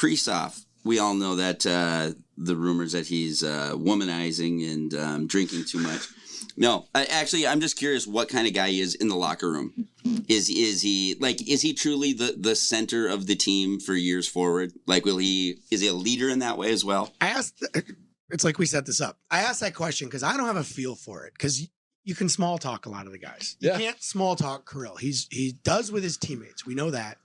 Kaprizov, we all know that the rumors that he's womanizing and drinking too much. No, I'm just curious what kind of guy he is in the locker room. Is he truly the center of the team for years forward? Like, is he a leader in that way as well? I asked. It's like we set this up. I asked that question because I don't have a feel for it. Because you can small talk a lot of the guys. You can't small talk Kirill. He does with his teammates. We know that.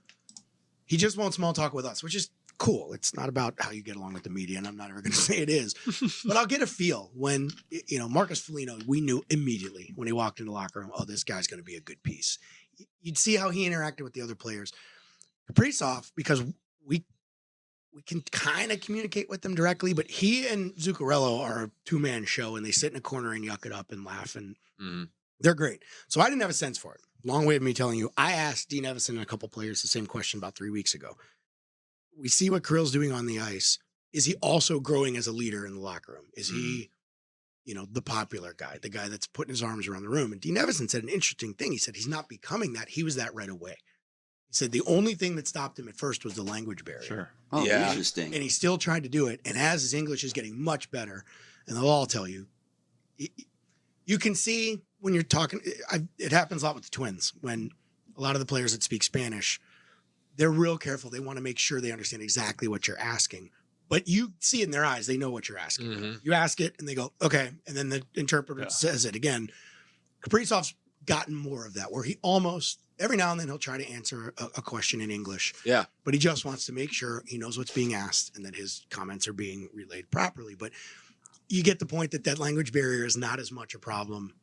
He just won't small talk with us, which is cool. It's not about how you get along with the media, and I'm not ever going to say it is. But I'll get a feel when, Marcus Foligno, we knew immediately when he walked in the locker room, oh, this guy's going to be a good piece. You'd see how he interacted with the other players. Kaprizov, because we can kind of communicate with them directly, but he and Zuccarello are a two-man show, and they sit in a corner and yuck it up and laugh, and they're great. So I didn't have a sense for it. Long way of me telling you, I asked Dean Evison and a couple players the same question about 3 weeks ago. We see what Kirill's doing on the ice. Is he also growing as a leader in the locker room? Is he, the popular guy, the guy that's putting his arms around the room? And Dean Evison said an interesting thing. He said he's not becoming that. He was that right away. He said the only thing that stopped him at first was the language barrier. Sure. Oh, yeah. Interesting. And he still tried to do it. And as his English is getting much better, and they'll all tell you, you can see when you're talking, it happens a lot with the Twins, when a lot of the players that speak Spanish, they're real careful. They want to make sure they understand exactly what you're asking. But you see it in their eyes. They know what you're asking. Mm-hmm. You ask it, and they go, okay. And then the interpreter says it again. Kaprizov's gotten more of that, where he almost, every now and then, he'll try to answer a question in English. Yeah. But he just wants to make sure he knows what's being asked and that his comments are being relayed properly. But you get the point that language barrier is not as much a problem.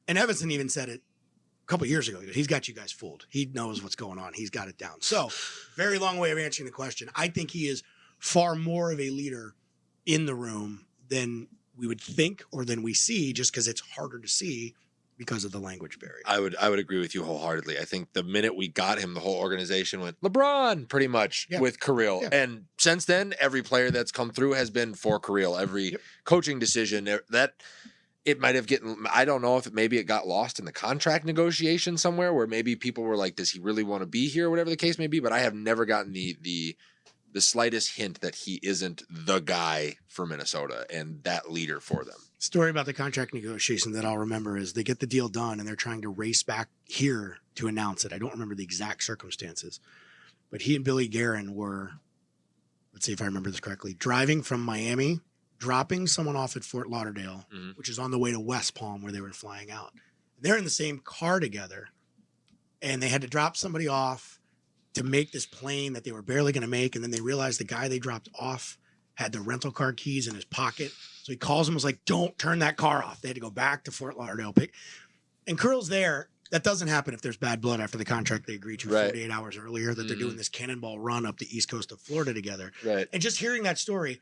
And Evanson even said it a couple of years ago. He's got you guys fooled. He knows what's going on. He's got it down. So, very long way of answering the question. I think he is far more of a leader in the room than we would think or than we see, just because it's harder to see because of the language barrier. I would agree with you wholeheartedly. I think the minute we got him, the whole organization went LeBron pretty much with Kirill. Yeah. And since then, every player that's come through has been for Kirill. Every coaching decision that it might have I don't know if maybe it got lost in the contract negotiation somewhere where maybe people were like, does he really want to be here? Whatever the case may be. But I have never gotten the slightest hint that he isn't the guy for Minnesota and that leader for them. Story about the contract negotiation that I'll remember is they get the deal done and they're trying to race back here to announce it. I don't remember the exact circumstances, but he and Billy Guerin were, let's see if I remember this correctly, driving from Miami, dropping someone off at Fort Lauderdale, which is on the way to West Palm where they were flying out. They're in the same car together and they had to drop somebody off to make this plane that they were barely going to make. And then they realized the guy they dropped off had the rental car keys in his pocket. So he calls him, was like, don't turn that car off. They had to go back to Fort Lauderdale. And Kirill's there. That doesn't happen if there's bad blood after the contract they agreed to 48 hours earlier, that they're doing this cannonball run up the east coast of Florida together. Right. And just hearing that story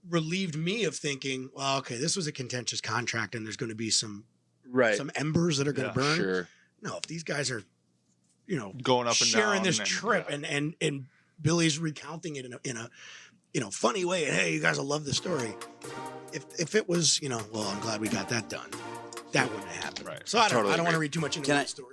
relieved me of thinking, well, okay, this was a contentious contract and there's going to be some embers that are going to burn. Sure. No, if these guys are, going up and sharing down this trip and Billy's recounting it in a funny way, and hey, you guys will love the story. If it was, well, I'm glad we got that done. That wouldn't have happened. Right. So I don't want to read too much into that story.